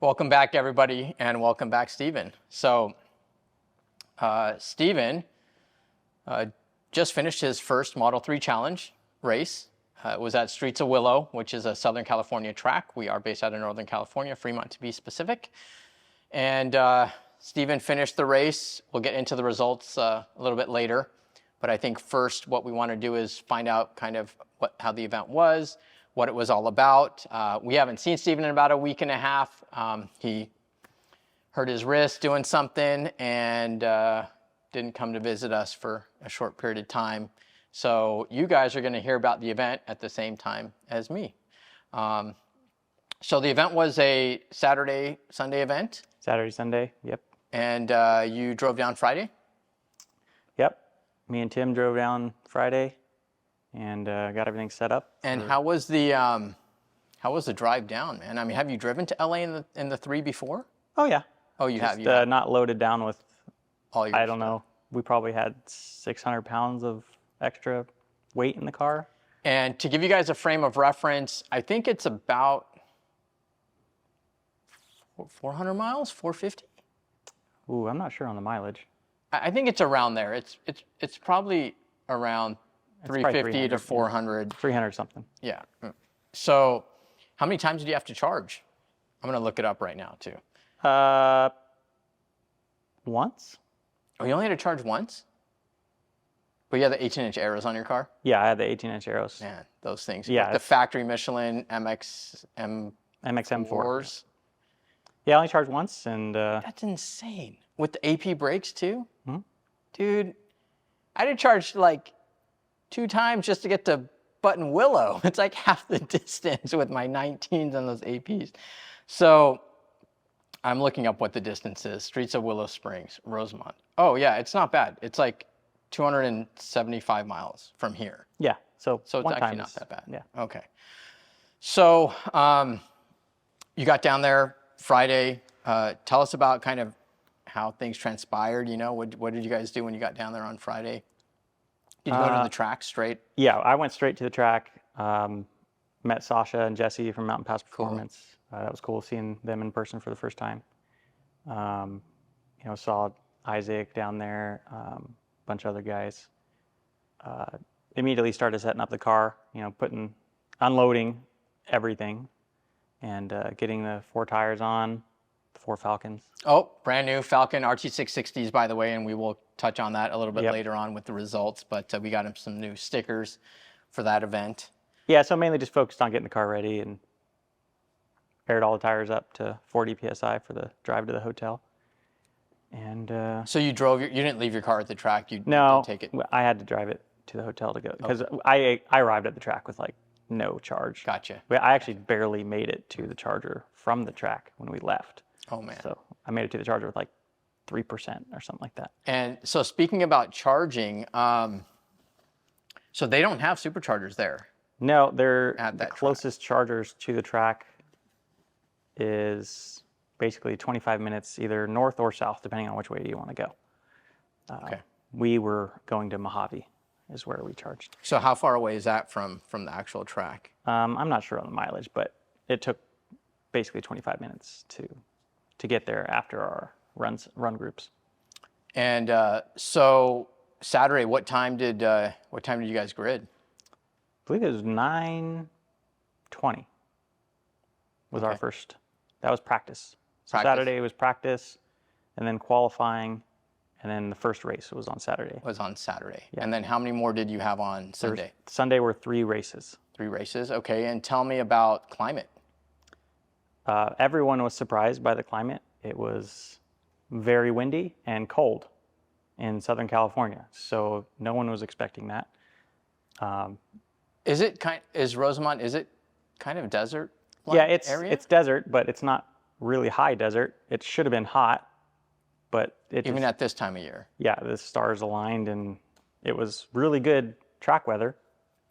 Welcome back, everybody, and welcome back, Steven. So, Steven just finished his first Model 3 Challenge race. It was at Streets of Willow, which is a Southern California track. We are based out of Northern California, Fremont to be specific. And Steven finished the race. We'll get into the results a little bit later. But I think first what we want to do is find out kind of how the event was, what it was all about. We haven't seen Steven in about a week and a half. He hurt his wrist doing something and didn't come to visit us for a short period of time. So you guys are going to hear about the event at the same time as me. So the event was a Saturday, Sunday event? Saturday, Sunday, yep. And you drove down Friday? Yep. Me and Tim drove down Friday and got everything set up. And how was the drive down, man? I mean, have you driven to LA in the 3 before? Oh yeah. Oh, you have. Not loaded down with all your I don't know. We probably had 600 pounds of extra weight in the car. And to give you guys a frame of reference, I think it's about 400 miles, 450. Ooh, I'm not sure on the mileage. I think it's around there. It's probably around 350 to 400. 300 something. Yeah. So how many times did you have to charge? I'm going to look it up right now too. Once. Oh, you only had to charge once? But you had the 18-inch arrows on your car? Yeah, I had the 18-inch arrows. Man, those things. Yeah. The factory Michelin MXM4s. Yeah, I only charged once, and that's insane. With the AP brakes too? Hmm? Dude, I had to charge like 2 times just to get to Button Willow. It's like half the distance with my 19s and those APs. So I'm looking up what the distance is. Streets of Willow Springs, Rosemont. Oh yeah, it's not bad. It's like 275 miles from here. Yeah, so it's actually not that bad. Yeah. Okay. So you got down there Friday. Tell us about kind of how things transpired. You know, what did you guys do when you got down there on Friday? Did you go to the track straight? Yeah, I went straight to the track. Met Sasha and Jesse from Mountain Pass Performance. Cool. That was cool seeing them in person for the first time. You know, saw Isaac down there, a bunch of other guys. Immediately started setting up the car, you know, unloading everything and getting the 4 tires on, the 4 Falcons. Oh, brand new Falken RT660s, by the way, and we will touch on that a little bit later on with the results, but we got him some new stickers for that event. Yeah, so mainly just focused on getting the car ready and aired all the tires up to 40 PSI for the drive to the hotel. And so you didn't leave your car at the track? No, did take it. I had to drive it to the hotel to go, because I arrived at the track with like no charge. Gotcha. I actually barely made it to the charger from the track when we left. Oh man. So I made it to the charger with like 3% or something like that. And so speaking about charging, so they don't have superchargers there? No, they're at the closest chargers to the track is basically 25 minutes either north or south, depending on which way you want to go. Okay. We were going to Mojave is where we charged. So how far away is that from the actual track? I'm not sure on the mileage, but it took basically 25 minutes to get there after our run groups. And so Saturday, what time did you guys grid? I believe it was 9:20 was our first. That was practice. So Saturday was practice, and then qualifying, and then the first race was on Saturday. Was on Saturday. Yeah. And then how many more did you have on Sunday? Sunday were 3 races. 3 races, okay. And tell me about climate. Everyone was surprised by the climate. It was very windy and cold in Southern California, so no one was expecting that. Is Rosemont, is it kind of desert? Yeah, area? It's desert, but it's not really high desert. It should have been hot, but even at this time of year. Yeah, the stars aligned, and it was really good track weather.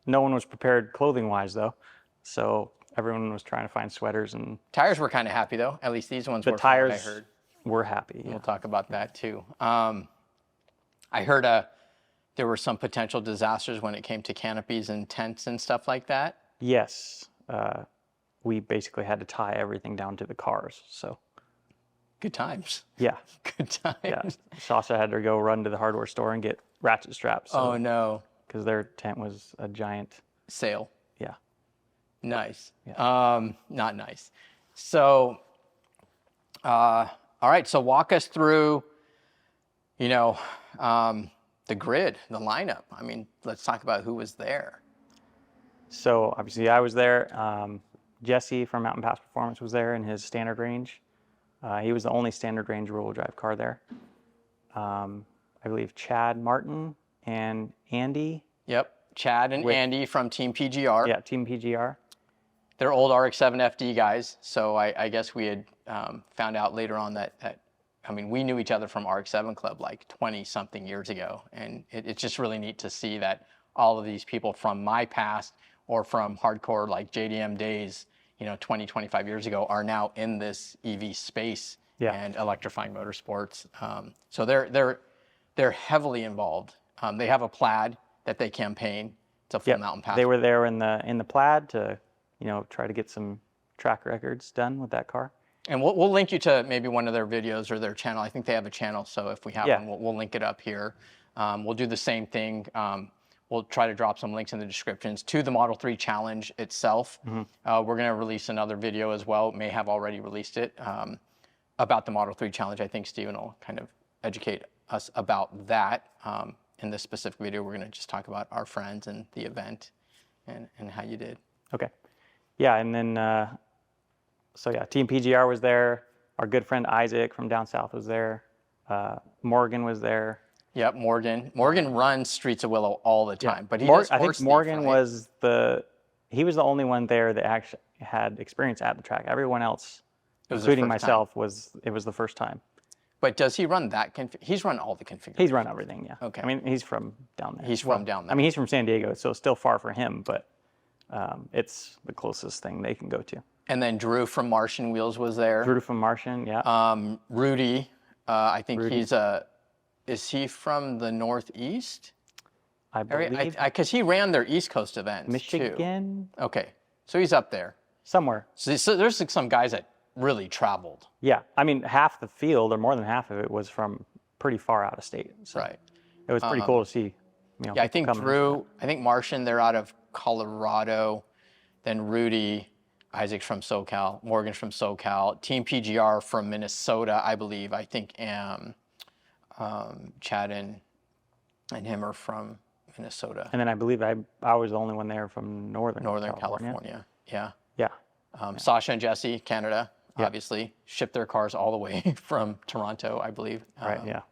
No one was prepared clothing-wise, though, so everyone was trying to find sweaters. And tires were kind of happy, though. At least these ones were. The tires I heard. were happy. Yeah. We'll talk about that too. I heard there were some potential disasters when it came to canopies and tents and stuff like that. Yes. we basically had to tie everything down to the cars. So Good times. yeah, Good times. yeah. Sasha had to go run to the hardware store and get ratchet straps. Oh no. Because their tent was a giant. Sail. Yeah. Nice. Yeah. Not nice. So, all right. So walk us through, you know, the grid, the lineup. I mean, let's talk about who was there. So obviously I was there. Jesse from Mountain Pass Performance was there in his standard range. He was the only standard range rear-wheel drive car there. I believe Chad Martin and Andy. Yep. Chad and Andy from Team PGR. Yeah, Team PGR. They're old RX-7 FD guys. So I guess we had found out later on that, I mean, we knew each other from RX-7 Club like 20-something years ago. And it's just really neat to see that all of these people from my past or from hardcore like JDM days, you know, 20, 25 years ago are now in this EV space and electrifying motorsports. So they're heavily involved. They have a plaid that they campaign. It's a full mountain pass. They were there in the plaid to, you know, try to get some track records done with that car. And we'll link you to maybe one of their videos or their channel. I think they have a channel, so if we have one, we'll link it up here. We'll do the same thing. We'll try to drop some links in the descriptions to the Model 3 Challenge itself. We're going to release another video as well, may have already released it, about the Model 3 Challenge. I think Steven will kind of educate us about that. In this specific video, we're going to just talk about our friends and the event and how you did. Okay. Yeah, and then, so yeah, Team PGR was there. Our good friend Isaac from down south was there. Morgan was there. Yep, Morgan. Morgan runs Streets of Willow all the time, but he does I think horse Morgan thief, right? he was the only one there that actually had experience at the track. Everyone else, including myself, it was the first time. But does he run that? He's run all the configurations. He's run everything, yeah. Okay. I mean, he's from down there. He's from down there. I mean, he's from San Diego, so it's still far for him, but it's the closest thing they can go to. And then Drew from Martian Wheels was there. Drew from Martian, yeah. Rudy, I think is he from the Northeast? I believe. Because he ran their East Coast events Michigan? too. Okay, so he's up there. Somewhere. So there's like some guys that really traveled. Yeah, I mean, half the field, or more than half of it, was from pretty far out of state. So right. It was pretty cool to see. You know, yeah, I think Drew, I think Martian, they're out of Colorado. Then Rudy, Isaac's from SoCal, Morgan's from SoCal, Team PGR from Minnesota, I believe. I think Chad and him are from Minnesota. And then I believe I was the only one there from Northern California. Yeah. Yeah. Sasha and Jesse, Canada, obviously, shipped their cars all the way from Toronto, I believe. Right, yeah.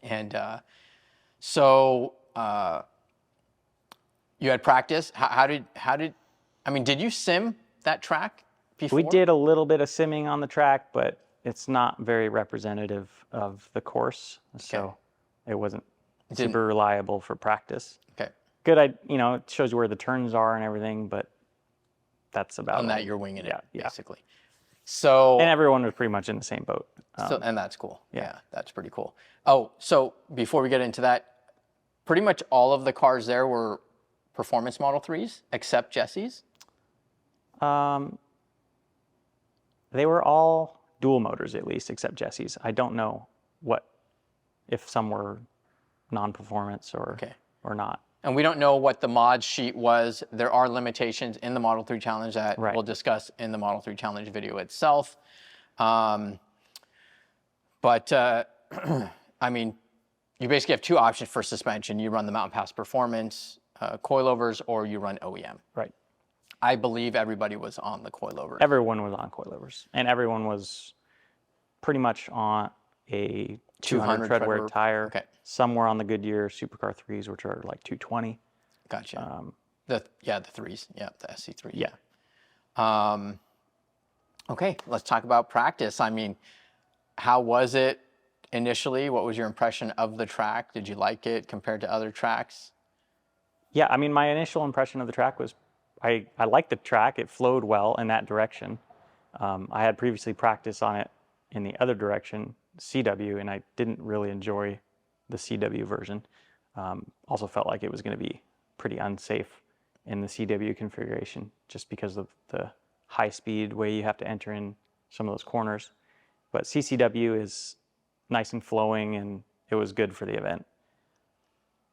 And so you had practice. How did, I mean, did you sim that track before? We did a little bit of simming on the track, but it's not very representative of the course. So it wasn't super reliable for practice. Okay. Good, you know, it shows you where the turns are and everything, but that's about on it. that you're winging it, yeah. basically. So and everyone was pretty much in the same boat. And that's cool. Yeah, that's pretty cool. Oh, so before we get into that, pretty much all of the cars there were performance Model 3s, except Jesse's? They were all dual motors, at least, except Jesse's. I don't know if some were non-performance or not. And we don't know what the mod sheet was. There are limitations in the Model 3 Challenge that we'll discuss in the Model 3 Challenge video itself. But, I mean, you basically have two options for suspension. You run the Mountain Pass Performance coilovers, or you run OEM. Right. I believe everybody was on the coilovers. Everyone was on coilovers. And everyone was pretty much on a 200 treadwear tire. Okay. Some were on the Goodyear Supercar 3s, which are like 220. Gotcha. The 3s. Yeah, the SC3. Yeah. Okay, let's talk about practice. I mean, how was it initially? What was your impression of the track? Did you like it compared to other tracks? Yeah, I mean, my initial impression of the track was I liked the track. It flowed well in that direction. I had previously practiced on it in the other direction, CW, and I didn't really enjoy the CW version. Also felt like it was going to be pretty unsafe in the CW configuration just because of the high-speed way you have to enter in some of those corners. But CCW is nice and flowing, and it was good for the event.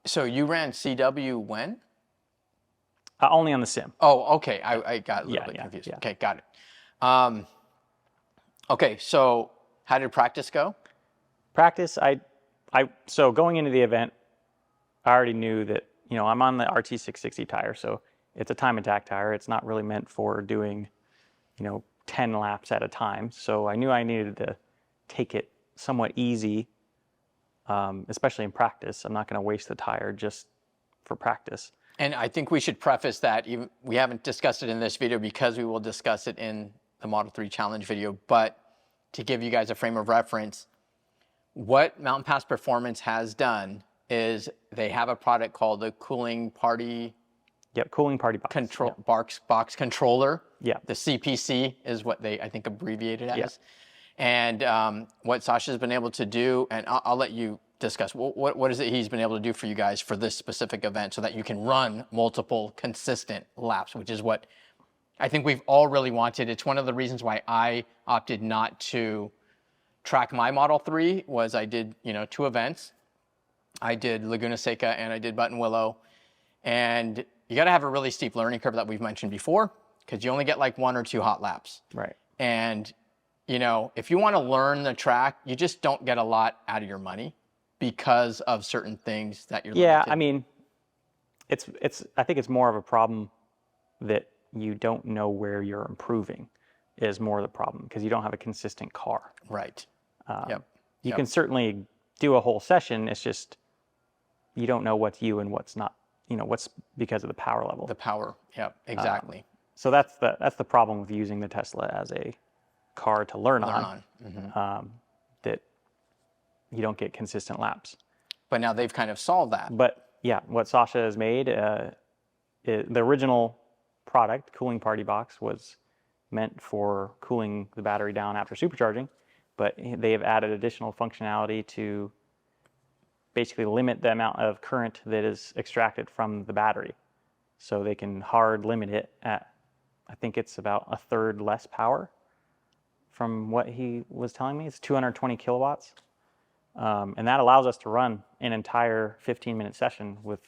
So you ran CW when? Only on the sim. Oh, okay. I got a little bit confused. Yeah. Okay, got it. Okay, so how did practice go? Practice, so going into the event, I already knew that, you know, I'm on the RT660 tire, so it's a time attack tire. It's not really meant for doing, you know, 10 laps at a time. So I knew I needed to take it somewhat easy, especially in practice. I'm not going to waste the tire just for practice. And I think we should preface that we haven't discussed it in this video because we will discuss it in the Model 3 Challenge video, but to give you guys a frame of reference, what Mountain Pass Performance has done is they have a product called the Cooling Party Cooling Party Box. Box Controller. Yeah. The CPC is what they, I think, abbreviated as. Yeah. And what Sasha's been able to do, and I'll let you discuss, what is it he's been able to do for you guys for this specific event so that you can run multiple consistent laps, which is what I think we've all really wanted. It's one of the reasons why I opted not to track my Model 3 was I did, you know, 2 events. I did Laguna Seca and I did Button Willow. And you got to have a really steep learning curve that we've mentioned before because you only get like 1 or 2 hot laps. Right. And, you know, if you want to learn the track, you just don't get a lot out of your money because of certain things that you're Yeah, limited. I mean, I think it's more of a problem that you don't know where you're improving is more the problem because you don't have a consistent car. Right. You can certainly do a whole session. It's just you don't know what's you and what's not, you know, what's because of the power level. The power. Yep, exactly. So that's the problem with using the Tesla as a car to learn on. Mm-hmm. That you don't get consistent laps. But now they've kind of solved that. But yeah, what Sasha has made, the original product, Cooling Party Box, was meant for cooling the battery down after supercharging, but they have added additional functionality to basically limit the amount of current that is extracted from the battery. So they can hard limit it at, I think it's about 1/3 less power from what he was telling me. It's 220 kilowatts. And that allows us to run an entire 15-minute session with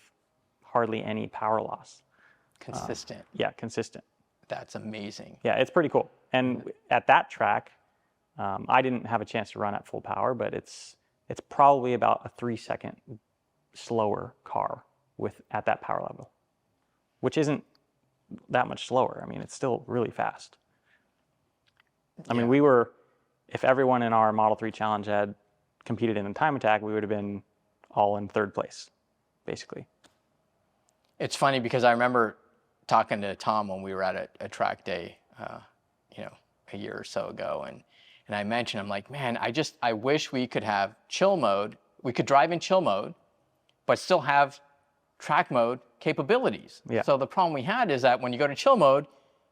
hardly any power loss. Consistent. Yeah, consistent. That's amazing. Yeah, it's pretty cool. And at that track, I didn't have a chance to run at full power, but it's probably about a 3-second slower car at that power level, which isn't that much slower. I mean, it's still really fast. I mean, if everyone in our Model 3 Challenge had competed in a time attack, we would have been all in 3rd place, basically. It's funny because I remember talking to Tom when we were at a track day, you know, a year or so ago, and I mentioned, I'm like, man, I wish we could have chill mode. We could drive in chill mode, but still have track mode capabilities. Yeah. So the problem we had is that when you go to chill mode,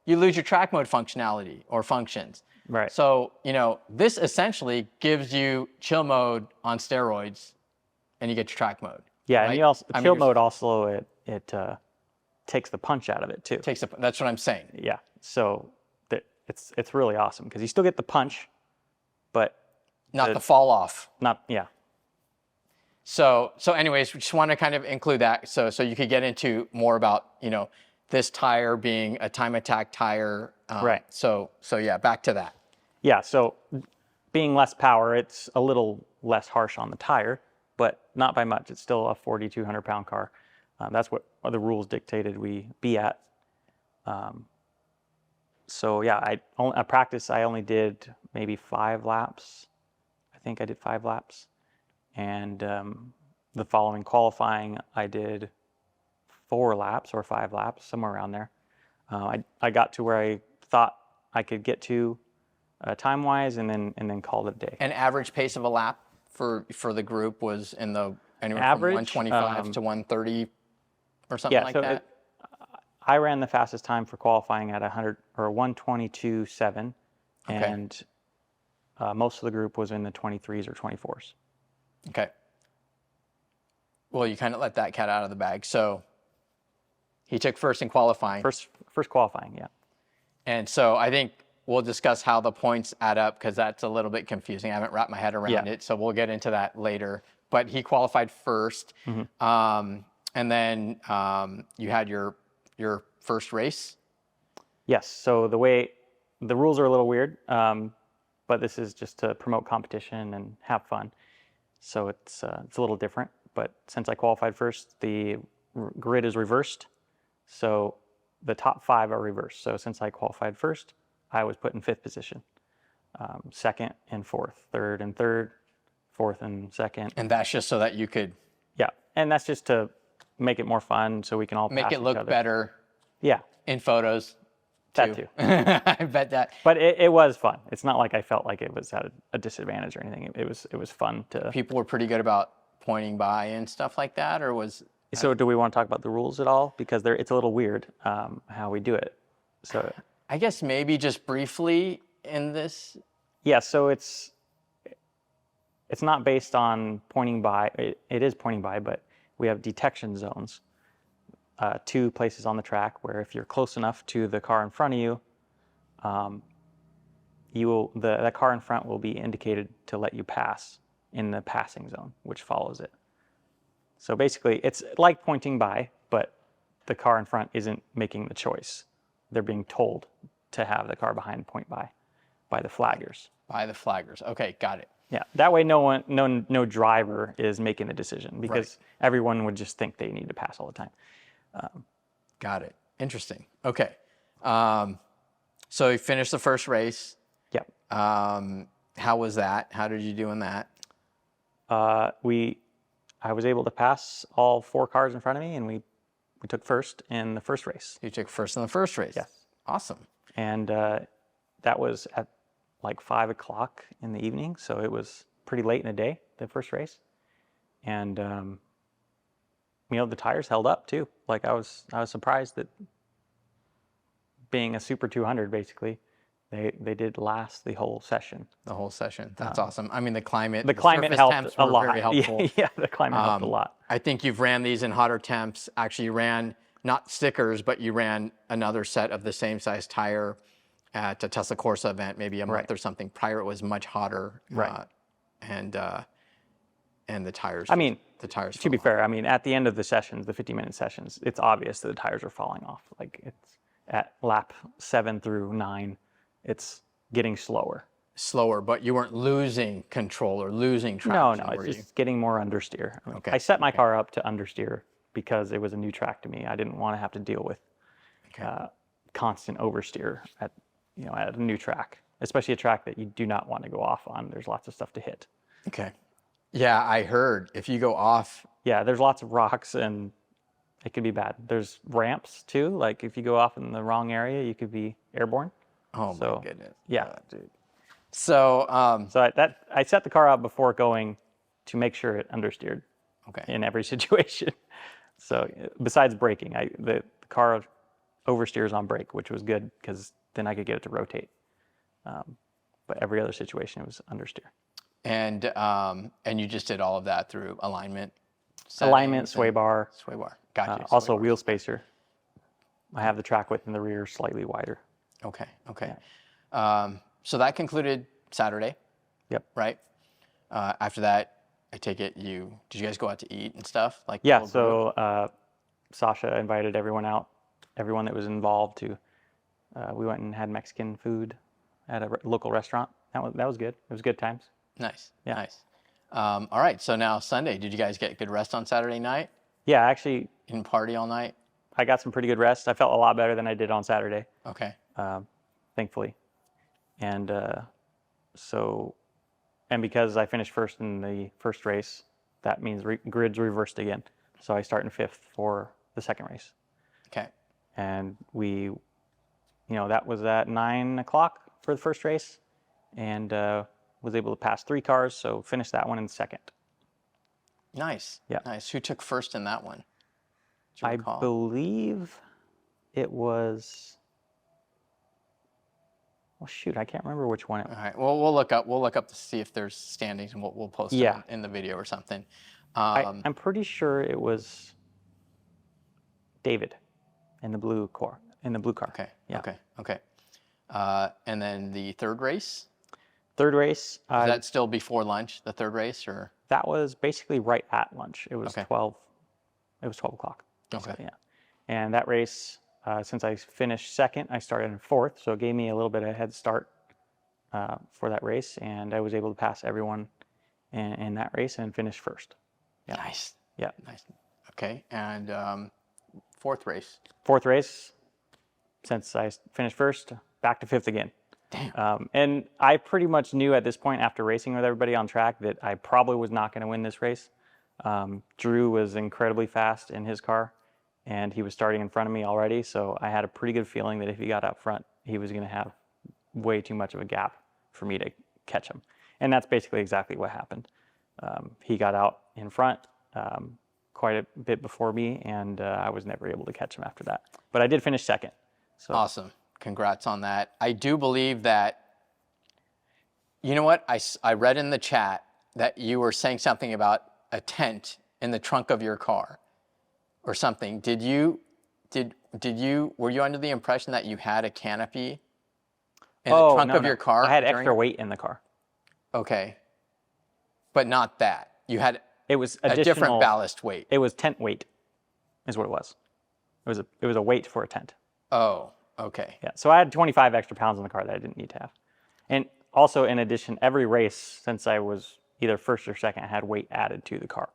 you lose your track mode functionality or functions. Right. So, you know, this essentially gives you chill mode on steroids and you get your track mode. Yeah, right? and you also chill mode also it takes the punch out of it too. That's what I'm saying. Yeah. So it's really awesome because you still get the punch, but not the fall off. Yeah. So anyways, we just want to kind of include that so you could get into more about, you know, this tire being a time attack tire. Right. So yeah, back to that. Yeah, so being less power, it's a little less harsh on the tire, but not by much. It's still a 4,200 pound car. That's what the rules dictated we be at. So yeah, at practice, I only did maybe 5 laps. I think I did 5 laps. And the following qualifying, I did 4 laps or 5 laps, somewhere around there. I got to where I thought I could get to time-wise, and then called it a day. An average pace of a lap for the group was in the anywhere Average, from 125 to 130 or something like that. I ran the fastest time for qualifying at 122.7, Okay. and most of the group was in the 23s or 24s. Okay. Well, you kind of let that cat out of the bag. So he took first in qualifying. First qualifying, yeah. And so I think we'll discuss how the points add up because that's a little bit confusing. I haven't wrapped my head around it, so we'll get into that later. But he qualified first, and then you had your first race. Yes. So the rules are a little weird, but this is just to promote competition and have fun. So it's a little different. But since I qualified first, the grid is reversed. So the top 5 are reversed. So since I qualified first, I was put in 5th position, 2nd and 4th, 3rd and 3rd, 4th and 2nd. And that's just so that you could and that's just to make it more fun, so we can all make pass it look each other. better. Yeah, in photos. that too. I bet that. But it was fun. It's not like I felt like it was at a disadvantage or anything. It was fun to. People were pretty good about pointing by and stuff like that, or was. So do we want to talk about the rules at all? Because it's a little weird how we do it. So I guess maybe just briefly in this. yeah, so it's not based on pointing by. It is pointing by, but we have detection zones. 2 places on the track where if you're close enough to the car in front of you, that car in front will be indicated to let you pass in the passing zone, which follows it. So basically, it's like pointing by, but the car in front isn't making the choice. They're being told to have the car behind point by the flaggers. By the flaggers. Okay, got it. Yeah, that way no driver is making the decision because everyone would just think they need to pass all the time. Got it. Interesting. Okay. So you finished the first race. Yep. How was that? How did you do in that? I was able to pass all 4 cars in front of me, and we took first in the first race. You took first in the first race. Yes. Awesome. And that was at like 5 o'clock in the evening, so it was pretty late in the day, the first race. And the tires held up too. Like I was surprised that being a Super 200, basically, they did last the whole session. The whole session. That's awesome. I mean, the climate climate surface helped temps a were lot. very helpful. Yeah, the climate helped a lot. I think you've ran these in hotter temps. Actually, you ran not stickers, but you ran another set of the same size tire at a Tesla Corsa event, maybe a month or something prior. It was much hotter. Right. And the tires. I mean, the tires. To be fair, I mean, at the end of the sessions, the 50-minute sessions, it's obvious that the tires are falling off. Like it's at lap 7 through 9, it's getting slower. Slower, but you weren't losing control or losing traction. No, it's just getting more understeer. Okay. I set my car up to understeer because it was a new track to me. I didn't want to have to deal with constant oversteer at a new track, especially a track that you do not want to go off on. There's lots of stuff to hit. Okay. Yeah, I heard if you go off. Yeah, there's lots of rocks and it could be bad. There's ramps too. Like if you go off in the wrong area, you could be airborne. Oh my goodness. Yeah, dude. So, I set the car up before going to make sure it understeered. Okay. In every situation. So besides braking, the car oversteers on brake, which was good because then I could get it to rotate. But every other situation it was understeer. And you just did all of that through alignment. Alignment, sway bar. Sway bar. Gotcha. Also wheel spacer. I have the track width in the rear slightly wider. Okay. Yeah. So that concluded Saturday. Yep. Right. After that, I take it did you guys go out to eat and stuff? Like yeah. So Sasha invited everyone out, everyone that was involved to. We went and had Mexican food at a local restaurant. That was good. It was good times. Nice. Yeah. Nice. All right. So now Sunday, did you guys get good rest on Saturday night? Yeah, actually. And party all night? I got some pretty good rest. I felt a lot better than I did on Saturday. Okay. Thankfully. And because I finished first in the first race, that means grid's reversed again. So I start in 5th for the second race. Okay. And that was at 9 o'clock for the first race, and was able to pass 3 cars, so finished that one in second. Nice. Yeah. Nice. Who took first in that one? I believe it was. Well, shoot, I can't remember which one it was. All right. Well, we'll look up to see if there's standings, and we'll post it in the video or something. I'm pretty sure it was David in the blue car. Okay. Yeah. Okay. And then the third race, Third race, is that still before lunch, the third race, or? that was basically right at lunch. It was Okay. 12. It was 12 o'clock. Okay. Yeah. And that race, since I finished second, I started in fourth, so it gave me a little bit of a head start for that race, and I was able to pass everyone in that race and finish first. Yeah. Nice. Yeah. Nice. Okay. And fourth race. Fourth race, since I finished first, back to fifth again. Damn. And I pretty much knew at this point, after racing with everybody on track, that I probably was not going to win this race. Drew was incredibly fast in his car, and he was starting in front of me already, so I had a pretty good feeling that if he got out front, he was going to have way too much of a gap for me to catch him. And that's basically exactly what happened. He got out in front quite a bit before me, and I was never able to catch him after that. But I did finish second. So. Awesome. Congrats on that. I do believe that, you know what? I read in the chat that you were saying something about a tent in the trunk of your car or something. Were you under the impression that you had a canopy in the trunk of your car? I had extra weight in the car. Okay. But not that. You had It was a different ballast weight. It was tent weight, is what it was. It was a weight for a tent. Oh, okay. Yeah. So I had 25 extra pounds in the car that I didn't need to have. And also, in addition, every race since I was either first or second, I had weight added to the car.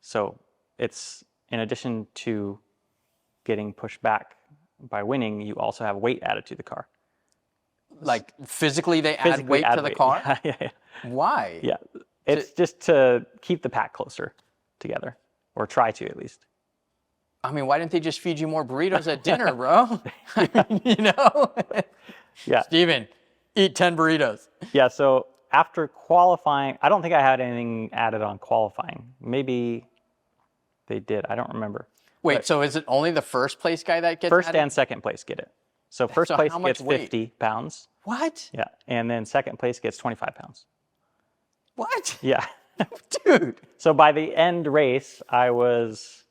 So it's, in addition to getting pushed back by winning, you also have weight added to the car. Like physically add weight to the car? Yeah. Why? Yeah. It's just to keep the pack closer together, or try to at least. I mean, why didn't they just feed you more burritos at dinner, bro? You know? Yeah. Steven, eat 10 burritos. Yeah, so after qualifying, I don't think I had anything added on qualifying. Maybe they did. I don't remember. Wait, But so is it only the first place guy that gets first added? and second place get it. So first So place how much gets weight? 50 pounds. What? Yeah. And then second place gets 25 pounds. What? Yeah. Dude. So by the end race, I was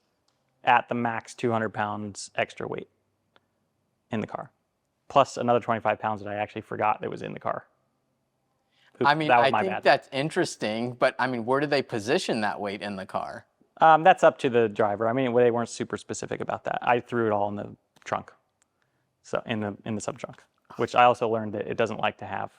at the max 200 pounds extra weight in the car, plus another 25 pounds that I actually forgot that was in the car. Oops, I mean, that was I my think bad. that's interesting, but I mean, where do they position that weight in the car? That's up to the driver. I mean, they weren't super specific about that. I threw it all in the trunk, so in the sub trunk, which I also learned that it doesn't like to have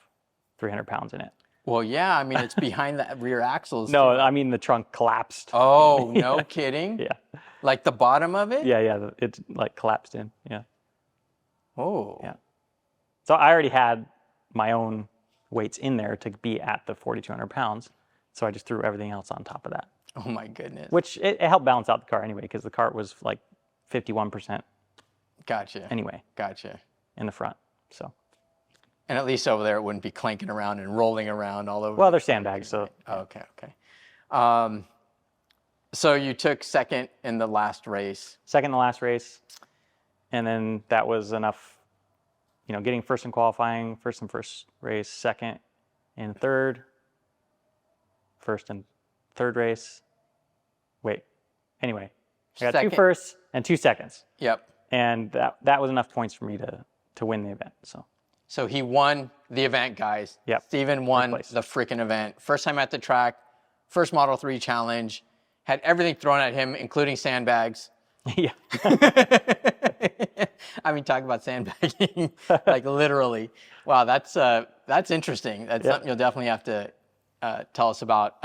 300 pounds in it. Well, yeah, I mean, it's behind the rear axles. No, I mean the trunk collapsed. Oh, no kidding? Yeah. Like the bottom of it? Yeah, it like collapsed in. Yeah. Oh. Yeah. So I already had my own weights in there to be at the 4,200 pounds. So I just threw everything else on top of that, Oh my goodness. which it helped balance out the car anyway, because the car was like 51% Gotcha. anyway Gotcha. in the front. So, And at least over there, it wouldn't be clanking around and rolling around all over. well, they're sandbags. So Oh, okay. So you took second in the last race. second to last race. And then that was enough, getting first in qualifying, first in first race, second in third, first and third race. Wait, anyway, I got Second. 2 firsts and 2 seconds. Yep. And that was enough points for me to win the event. So he won the event, guys. Yep. Steven won place. the freaking event. First time at the track, first Model 3 challenge, had everything thrown at him, including sandbags. Yeah. I mean, talk about sandbagging, like literally. Wow, that's interesting. That's something you'll definitely have to tell us about.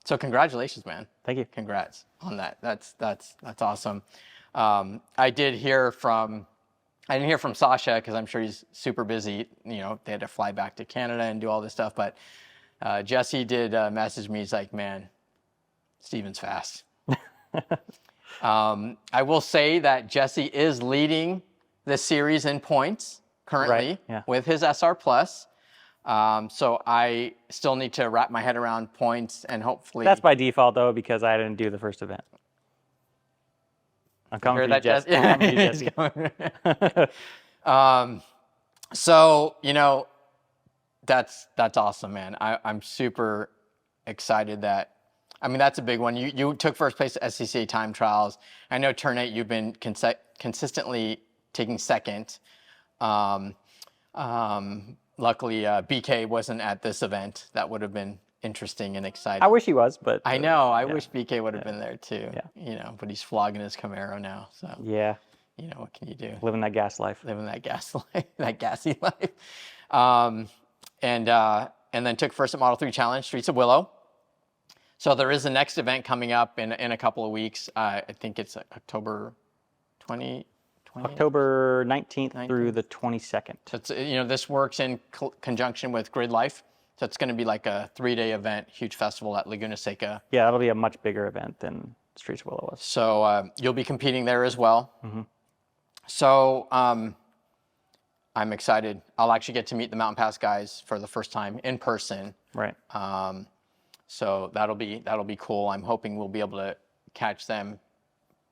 So congratulations, man. Thank you. Congrats on that. That's awesome. I didn't hear from Sasha because I'm sure he's super busy. They had to fly back to Canada and do all this stuff. But Jesse did message me. He's like, man, Steven's fast. I will say that Jesse is leading the series in points currently Right, yeah. with his SR Plus. So I still need to wrap my head around points and hopefully. That's by default, though, because I didn't do the first event. I'm coming for you, Jesse. I'm coming for you, Jesse. So, that's awesome, man. I'm super excited that, that's a big one. You took first place at SCCA time trials. I know Turn 8, you've been consistently taking second. Luckily, BK wasn't at this event. That would have been interesting and exciting. I wish he was, but I know. I yeah. wish BK would have been there too. Yeah. You know, but he's flogging his Camaro now. So Yeah, you know, what can you do? living that gas life. Living that gas life, that gassy life. And then took first at Model 3 Challenge, Streets of Willow. So there is the next event coming up in a couple of weeks. I think it's October 20. October 19th through the 22nd. So it's, you know, this works in conjunction with Grid Life. So it's going to be like a 3-day event, huge festival at Laguna Seca. Yeah, that'll be a much bigger event than Streets of Willow was. So you'll be competing there as well. Mm-hmm. So I'm excited. I'll actually get to meet the Mountain Pass guys for the first time in person. Right. So that'll be cool. I'm hoping we'll be able to catch them,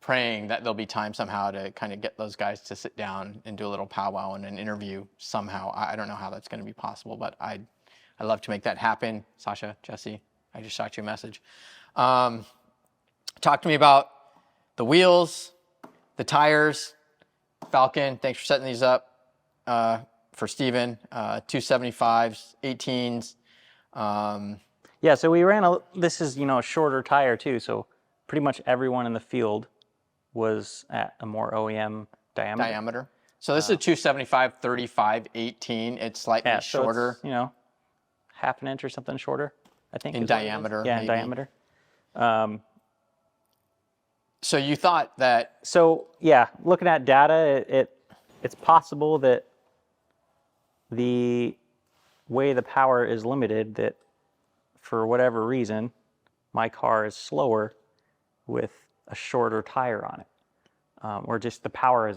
praying that there'll be time somehow to kind of get those guys to sit down and do a little powwow and an interview somehow. I don't know how that's going to be possible, but I'd love to make that happen. Sasha, Jesse, I just shot you a message. Talk to me about the wheels, the tires. Falken, thanks for setting these up for Steven. 275s, 18s. Yeah, so we ran this is, you know, a shorter tire too, so pretty much everyone in the field was at a more OEM diameter. So this is a 275, 35, 18. It's slightly shorter. So it's, you know, half an inch or something shorter, I think. In diameter. Yeah, maybe. in diameter. So you thought that... So, yeah, looking at data, it's possible that the way the power is limited, that for whatever reason, my car is slower with a shorter tire on it, or just the power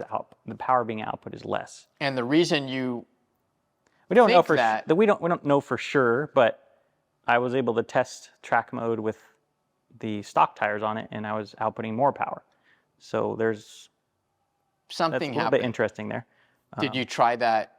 being output is less. And the reason we don't know we don't know for sure, but I was able to test track mode with the stock tires on it, and I was outputting more power. So there's something that's a little bit interesting there. Did you try that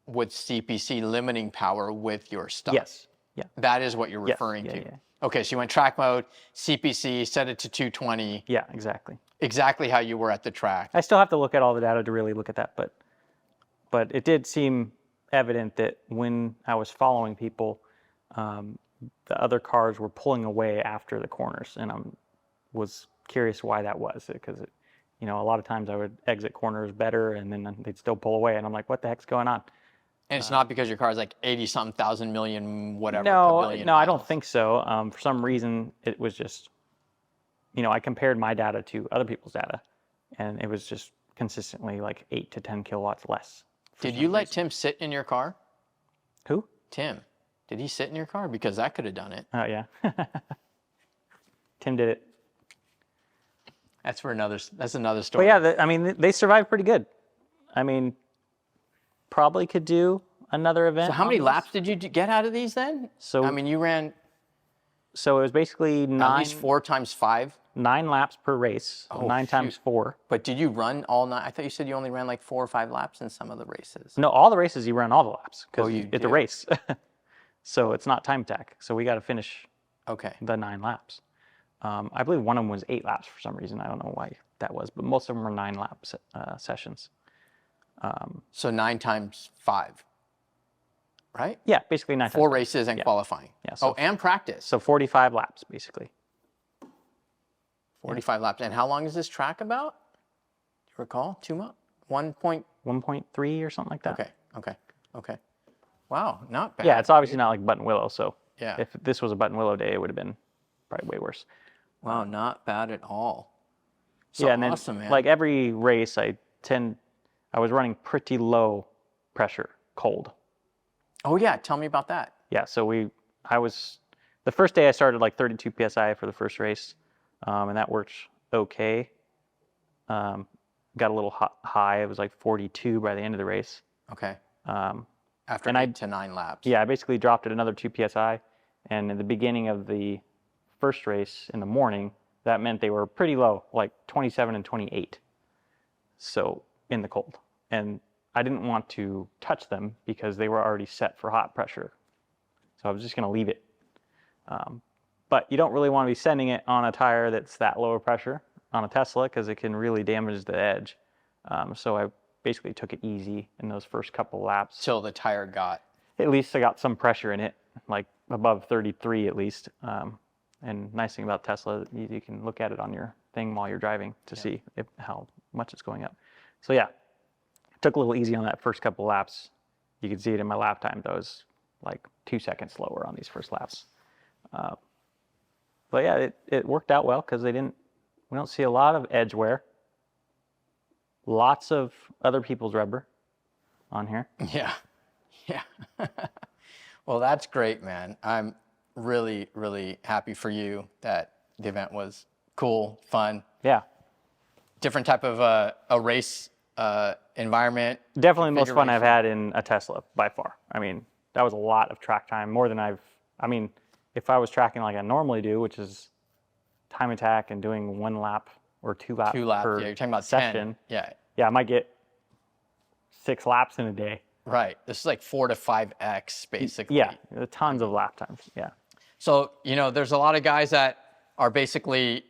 with CPC limiting power with your stuff? Yes. Yeah. That is what you're referring to. Yeah. Okay, so you went track mode, CPC, set it to 220. Yeah, exactly. Exactly how you were at the track. I still have to look at all the data to really look at that, but it did seem evident that when I was following people, the other cars were pulling away after the corners, and I was curious why that was, because you know, a lot of times I would exit corners better, and then they'd still pull away, and I'm like, what the heck's going on? And it's not because your car is like 80-something thousand million, whatever. No, I don't think so. For some reason, it was just, you know, I compared my data to other people's data, and it was just consistently like 8 to 10 kilowatts less. Did you let Tim sit in your car? Who? Tim. Did he sit in your car? Because that could have done it. Oh, yeah. Tim did it. That's another story. But yeah, I mean, they survived pretty good. I mean, probably could do another event. So how many laps did you get out of these then? So I mean, you ran... So it was basically at least 4 times 5? 9 laps per race. Oh, 9 times 4. But did you run all 9? I thought you said you only ran like 4 or 5 laps in some of the races. No, all the races you run all the laps because it's a race. So it's not time attack. So we got to finish the 9 laps. I believe one of them was 8 laps for some reason. I don't know why that was, but most of them were 9 lap sessions. So 9 times 5, right? Yeah, basically 9 times 4 races and qualifying. Yeah, so and practice. So 45 laps, basically. 45 laps. And how long is this track about? Do you recall? 2 months? 1.3 or something like that. Okay. Wow, not bad. Yeah, it's obviously not like Button Willow, so yeah. If this was a Button Willow day, it would have been probably way worse. Wow, not bad at all. So yeah, and then awesome, man. Like every race, I was running pretty low pressure, cold. Oh yeah, tell me about that. Yeah, so the first day I started like 32 PSI for the first race, and that worked okay. Got a little high, it was like 42 by the end of the race. Okay. After 8 to 9 laps. Yeah, I basically dropped it another 2 PSI, and in the beginning of the first race in the morning, that meant they were pretty low, like 27 and 28. So in the cold. And I didn't want to touch them because they were already set for hot pressure. So I was just going to leave it. But you don't really want to be sending it on a tire that's that low pressure on a Tesla because it can really damage the edge. So I basically took it easy in those first couple laps. Till the tire got. At least I got some pressure in it, like above 33 at least. And nice thing about Tesla, you can look at it on your thing while you're driving to see how much it's going up. So yeah, took a little easy on that first couple laps. You can see it in my lap time, though. It was like 2 seconds slower on these first laps. But yeah, it worked out well because we don't see a lot of edge wear. Lots of other people's rubber on here. Yeah. Yeah. Well, that's great, man. I'm really, really happy for you that the event was cool, fun. Yeah. Different type of a race environment. Definitely the most fun I've had in a Tesla by far. I mean, that was a lot of track time, more than if I was tracking like I normally do, which is time attack and doing 1 lap or 2 laps per yeah, you're talking about session. 10. Yeah, I might get 6 laps in a day. Right. This is like 4 to 5x basically. Yeah, tons of lap times. Yeah. So, there's a lot of guys that are basically,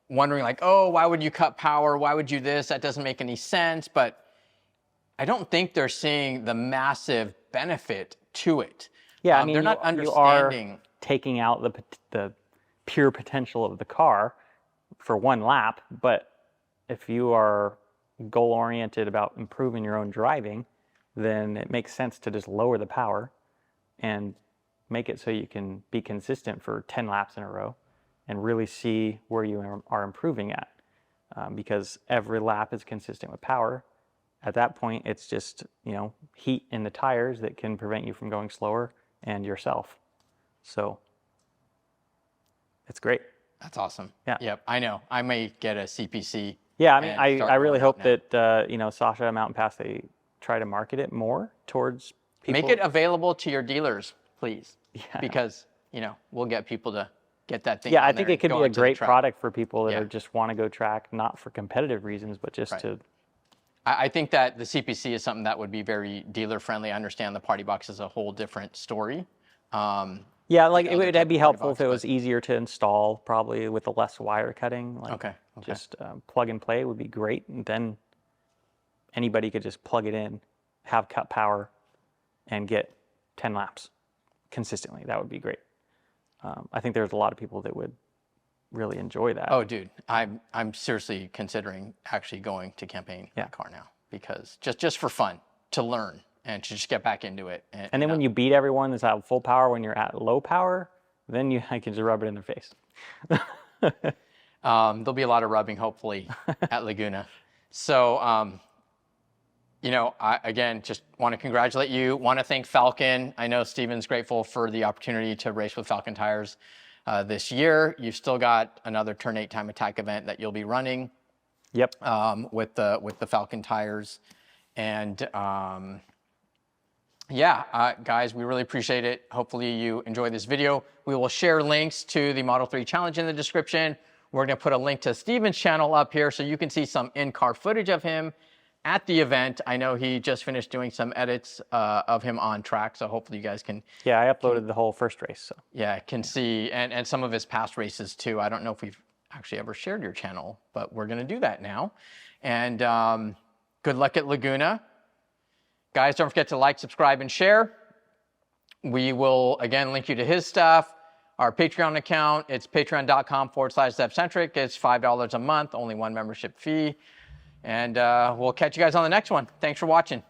wondering like, oh, why would you cut power? Why would you this? That doesn't make any sense. But I don't think they're seeing the massive benefit to it. Yeah, they're not understanding. You are taking out the pure potential of the car for 1 lap, but if you are goal-oriented about improving your own driving, then it makes sense to just lower the power and make it so you can be consistent for 10 laps in a row and really see where you are improving at. Because every lap is consistent with power. At that point, it's just, heat in the tires that can prevent you from going slower and yourself. So it's great. That's awesome. Yeah. Yep. I know. I may get a CPC. Yeah. I mean, I really hope that, Sasha Mountain Pass, they try to market it more towards people. Make it available to your dealers, please. Yeah. Because, we'll get people to get that thing. Yeah. I think it could be a great product for people that just want to go track, not for competitive reasons, but just to. I think that the CPC is something that would be very dealer friendly. I understand the party box is a whole different story. Yeah, like it would be helpful if it was easier to install, probably with the less wire cutting. Like okay. Just plug and play would be great, and then anybody could just plug it in, have cut power, and get 10 laps consistently. That would be great. I think there's a lot of people that would really enjoy that. Oh, dude, I'm seriously considering actually going to campaign in a car now because just for fun, to learn and to just get back into it. And then when you beat everyone that's at full power when you're at low power, then I can just rub it in their face. There'll be a lot of rubbing, hopefully, at Laguna. So, I, again, just want to congratulate you. Want to thank Falken. I know Steven's grateful for the opportunity to race with Falken tires this year. You've still got another Turn 8 time attack event that you'll be running. Yep. With the Falken tires. And guys, we really appreciate it. Hopefully you enjoyed this video. We will share links to the Model 3 Challenge in the description. We're going to put a link to Steven's channel up here so you can see some in-car footage of him at the event. I know he just finished doing some edits of him on track, so hopefully you guys can... Yeah, I uploaded the whole first race. So. Yeah, can see, and some of his past races too. I don't know if we've actually ever shared your channel, but we're going to do that now. And good luck at Laguna. Guys, don't forget to like, subscribe, and share. We will, again, link you to his stuff. Our Patreon account, it's patreon.com/ZevCentric. It's $5 a month, only 1 membership fee. And we'll catch you guys on the next one. Thanks for watching.